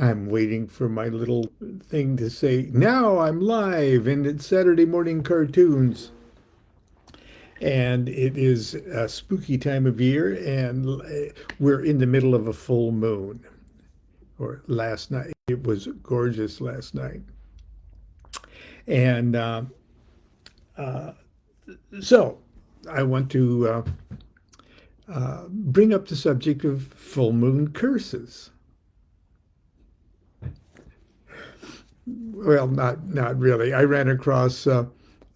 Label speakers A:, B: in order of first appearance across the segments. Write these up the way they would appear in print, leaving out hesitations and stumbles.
A: I'm waiting for my little thing to say, now I'm live and it's Saturday morning cartoons. And it is a spooky time of year, and we're in the middle of a full moon. Or last night, it was gorgeous last night. And uh, so I want to bring up the subject of full moon curses. Well, not really. I ran across uh,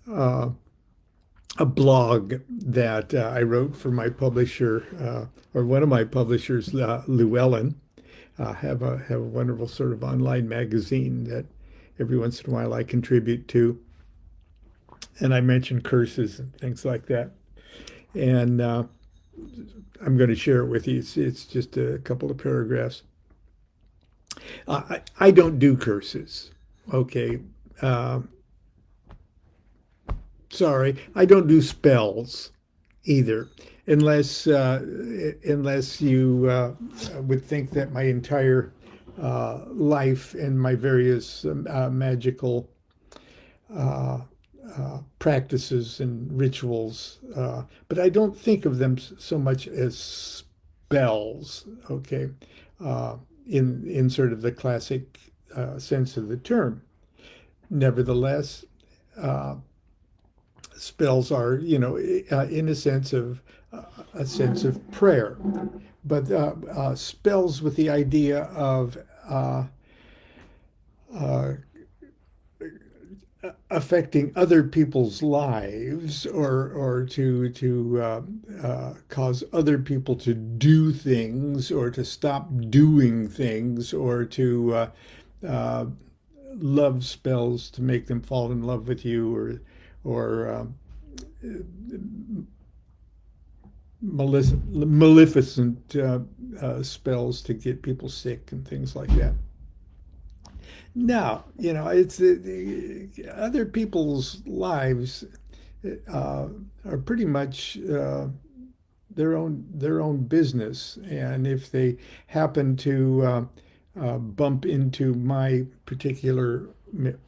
A: a blog that I wrote for my publisher, or one of my publishers, Llewellyn. Have a wonderful sort of online magazine that every once in a while I contribute to, and I mention curses and things like that. And I'm going to share it with you. It's just a couple of paragraphs. I don't do curses. Okay. Uh, Sorry, I don't do spells either, unless you would think that my entire life and my various magical uh, practices and rituals, but I don't think of them so much as spells. Okay, in sort of the classic sense of the term. Nevertheless. Uh, Spells are, in a sense of prayer, but spells with the idea of uh, affecting other people's lives, or to cause other people to do things, or to stop doing things, or to uh, love spells to make them fall in love with you, or maleficent spells to get people sick and things like that. Now, it's other people's lives are pretty much their own business, and if they happen to bump into my particular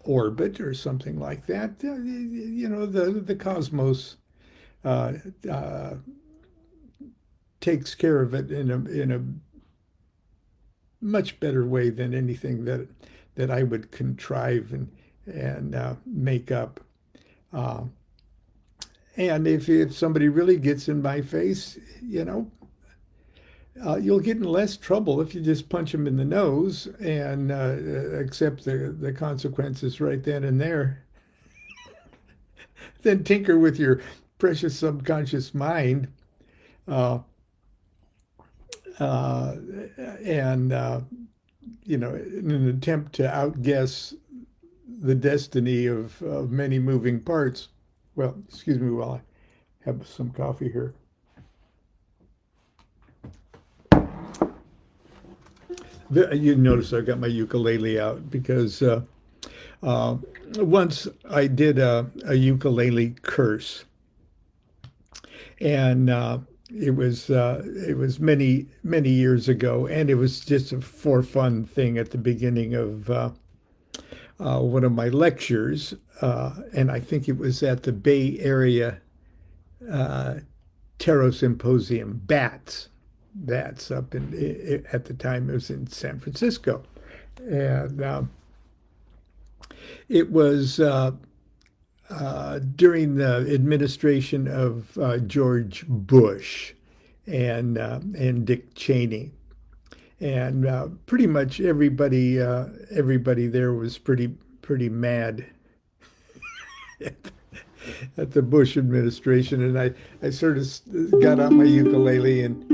A: orbit or something like that, the cosmos uh, uh, takes care of it in a much better way than anything that I would contrive and make up. Uh, and if somebody really gets in my face, you'll get in less trouble if you just punch them in the nose and accept the consequences right then and there. Then tinker with your precious subconscious mind, uh, uh, and in an attempt to outguess the destiny of many moving parts. Well, excuse me while I have some coffee here. You notice I've got my ukulele out because uh, once I did a ukulele curse, and it was many years ago, and it was just a for fun thing at the beginning of one of my lectures, and I think it was at the Bay Area uh, Tarot Symposium, BATS. That's up at the time it was in San Francisco, and it was during the administration of George Bush and Dick Cheney, and pretty much everybody there was pretty mad at, at the Bush administration, and I sort of got out my ukulele and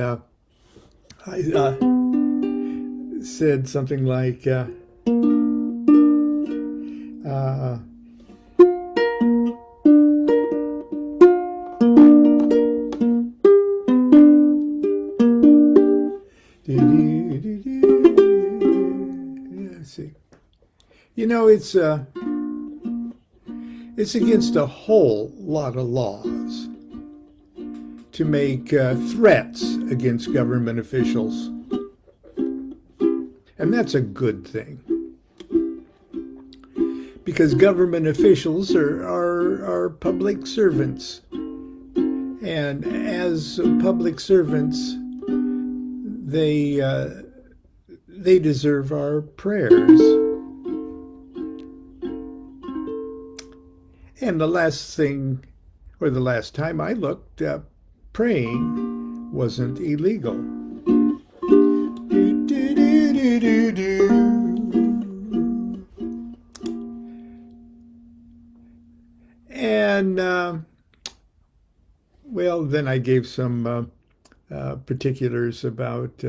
A: I said something like, uh, let's see, it's against a whole lot of laws. to make threats against government officials. And that's a good thing. Because government officials are public servants. And as public servants, they deserve our prayers. And the last thing, or the last time I looked, praying wasn't illegal. And well, then I gave some particulars about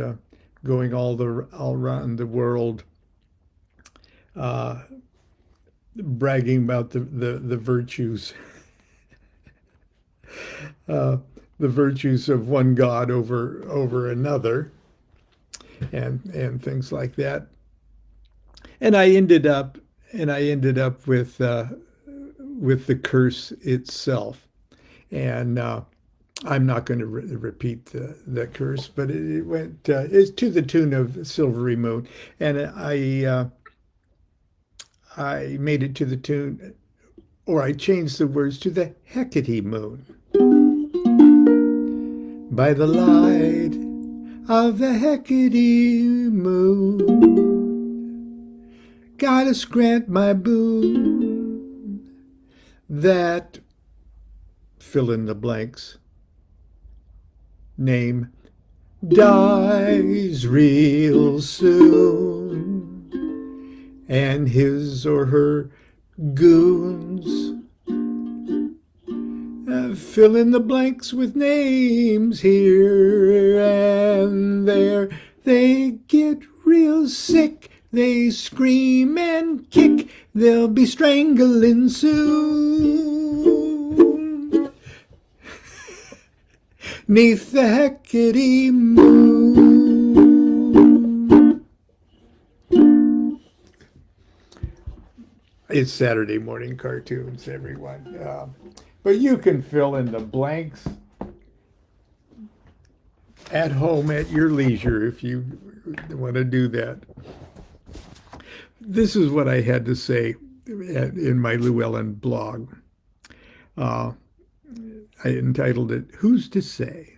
A: going all around the world, bragging about the virtues, the virtues of one God over another, and things like that. And I ended up with the curse itself. And I'm not going to repeat the curse, but it went it's to the tune of Silvery Moon, and I made it to the tune, or I changed the words to the Hecate Moon. By the light of the Hecate Moon, Goddess grant my boon, that fill in the blanks name dies real soon, and his or her goons fill in the blanks with names here and there. They get real sick, they scream and kick, they'll be strangling soon 'neath the Hecate Moon. It's Saturday morning cartoons, everyone. But you can fill in the blanks at home at your leisure if you want to do that. This is what I had to say in my Llewellyn blog. I entitled it, Who's to Say?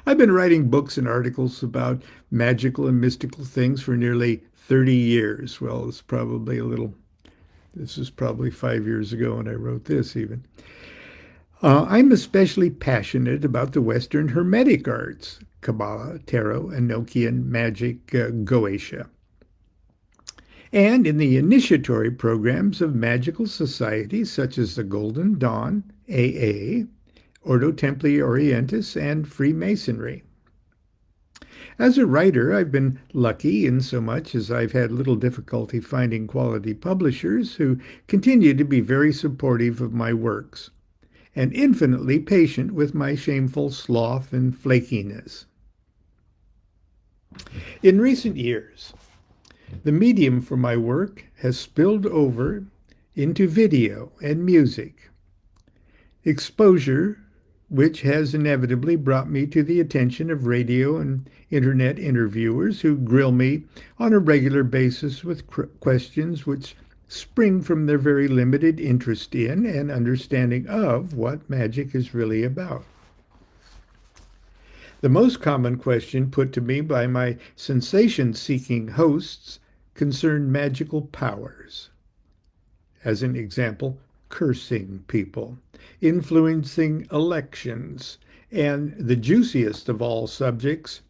A: I've been writing books and articles about magical and mystical things for nearly 30 years. Well, this is probably 5 years ago when I wrote this even. I'm especially passionate about the Western Hermetic arts, Kabbalah, Tarot, Enochian, Magic, Goetia, and in the initiatory programs of magical societies such as the Golden Dawn, AA, Ordo Templi Orientis, and Freemasonry. As a writer, I've been lucky in so much as I've had little difficulty finding quality publishers who continue to be very supportive of my works and infinitely patient with my shameful sloth and flakiness. In recent years, the medium for my work has spilled over into video and music, exposure which has inevitably brought me to the attention of radio and internet interviewers who grill me on a regular basis with questions which spring from their very limited interest in and understanding of what magic is really about. The most common question put to me by my sensation-seeking hosts concerned magical powers. As an example, cursing people, influencing elections, and the juiciest of all subjects,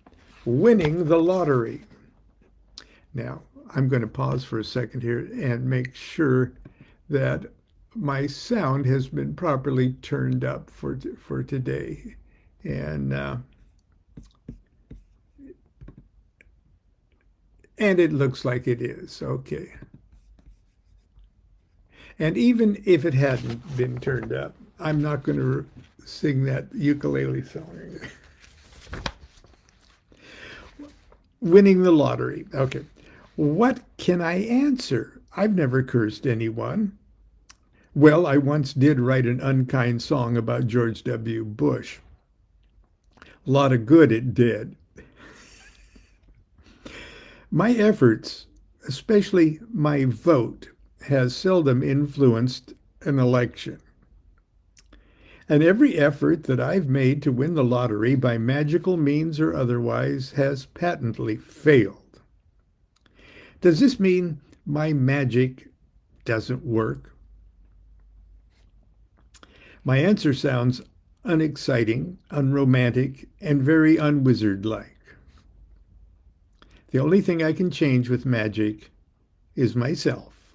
A: winning the lottery. Now, I'm going to pause for a second here and make sure that my sound has been properly turned up for today. And it looks like it is. Okay. And even if it hadn't been turned up, I'm not going to sing that ukulele song. Winning the lottery. Okay. What can I answer? I've never cursed anyone. Well, I once did write an unkind song about George W. Bush. A lot of good it did. My efforts, especially my vote, has seldom influenced an election. And every effort that I've made to win the lottery by magical means or otherwise has patently failed. Does this mean my magic doesn't work? My answer sounds unexciting, unromantic, and very unwizard-like. The only thing I can change with magic is myself.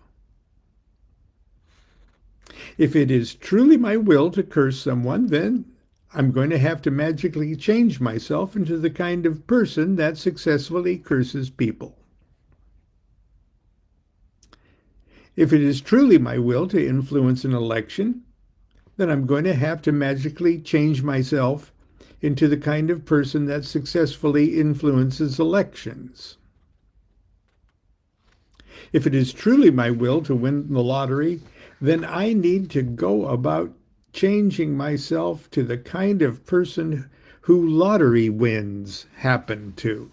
A: If it is truly my will to curse someone, then I'm going to have to magically change myself into the kind of person that successfully curses people. If it is truly my will to influence an election, then I'm going to have to magically change myself into the kind of person that successfully influences elections. If it is truly my will to win the lottery, then I need to go about changing myself to the kind of person who lottery wins happen to.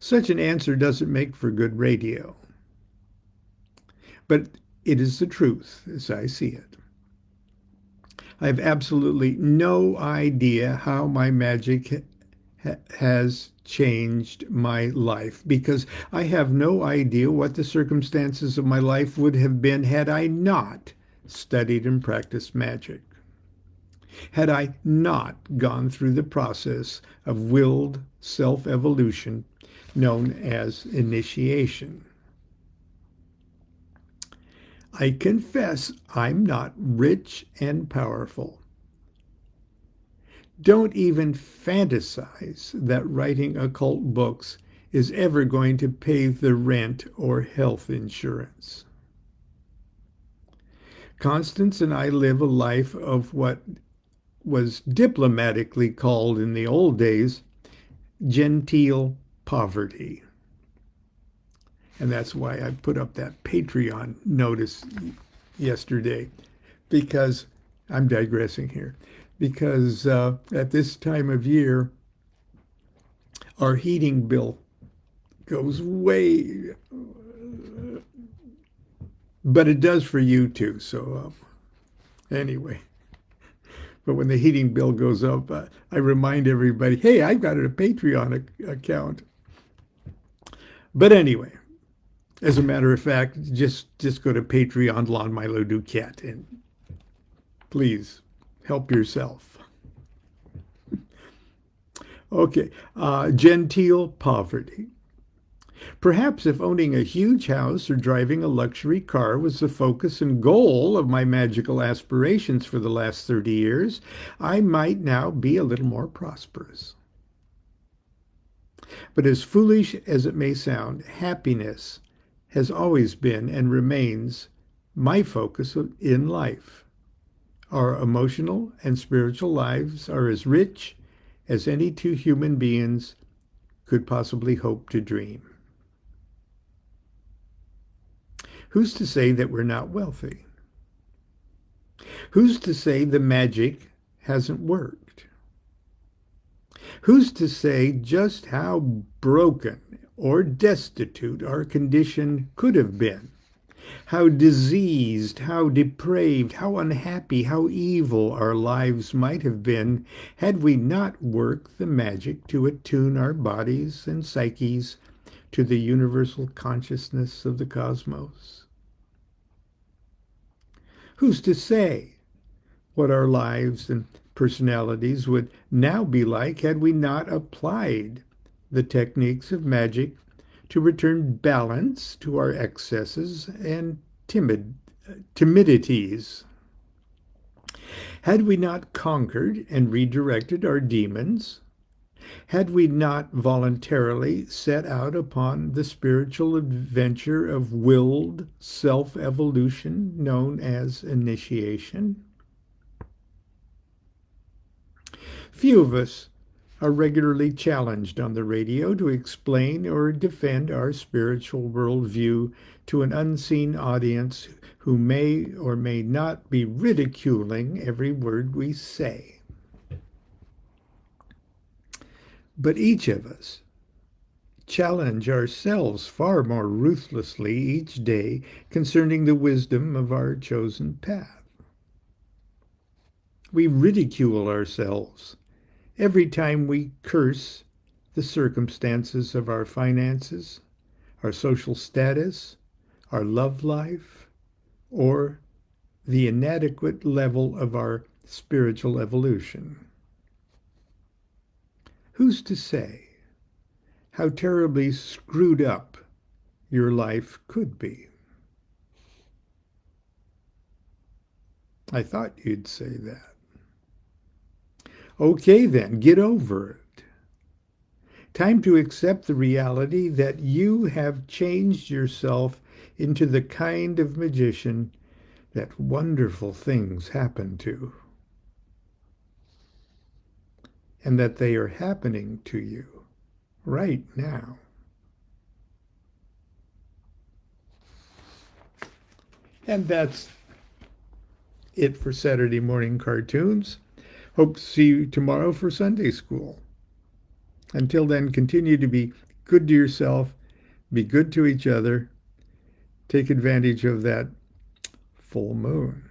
A: Such an answer doesn't make for good radio, but it is the truth as I see it. I have absolutely no idea how my magic has changed my life, because I have no idea what the circumstances of my life would have been had I not studied and practiced magic, had I not gone through the process of willed self-evolution known as initiation. I confess I'm not rich and powerful. Don't even fantasize that writing occult books is ever going to pay the rent or health insurance. Constance and I live a life of what was diplomatically called in the old days genteel poverty. And that's why I put up that Patreon notice yesterday, because I'm digressing here, because at this time of year, our heating bill goes way, but it does for you too. So anyway, but when the heating bill goes up, I remind everybody, hey, I've got a Patreon account. But anyway, as a matter of fact, just go to Patreon, Lon Milo DuQuette, and please help yourself. Okay, genteel poverty. Perhaps if owning a huge house or driving a luxury car was the focus and goal of my magical aspirations for the last 30 years, I might now be a little more prosperous. But as foolish as it may sound, happiness has always been and remains my focus in life. Our emotional and spiritual lives are as rich as any two human beings could possibly hope to dream. Who's to say that we're not wealthy? Who's to say the magic hasn't worked? Who's to say just how broken or destitute our condition could have been? How diseased, how depraved, how unhappy, how evil our lives might have been had we not worked the magic to attune our bodies and psyches to the universal consciousness of the cosmos. Who's to say what our lives and personalities would now be like had we not applied the techniques of magic to return balance to our excesses and timidities? Had we not conquered and redirected our demons? Had we not voluntarily set out upon the spiritual adventure of willed self-evolution known as initiation? Few of us are regularly challenged on the radio to explain or defend our spiritual worldview to an unseen audience who may or may not be ridiculing every word we say. But each of us challenge ourselves far more ruthlessly each day concerning the wisdom of our chosen path. We ridicule ourselves every time we curse the circumstances of our finances, our social status, our love life, or the inadequate level of our spiritual evolution. Who's to say how terribly screwed up your life could be? I thought you'd say that. Okay, then, get over it. Time to accept the reality that you have changed yourself into the kind of magician that wonderful things happen to, and that they are happening to you right now. And that's it for Saturday morning cartoons. Hope to see you tomorrow for Sunday school. Until then, continue to be good to yourself, be good to each other, take advantage of that full moon.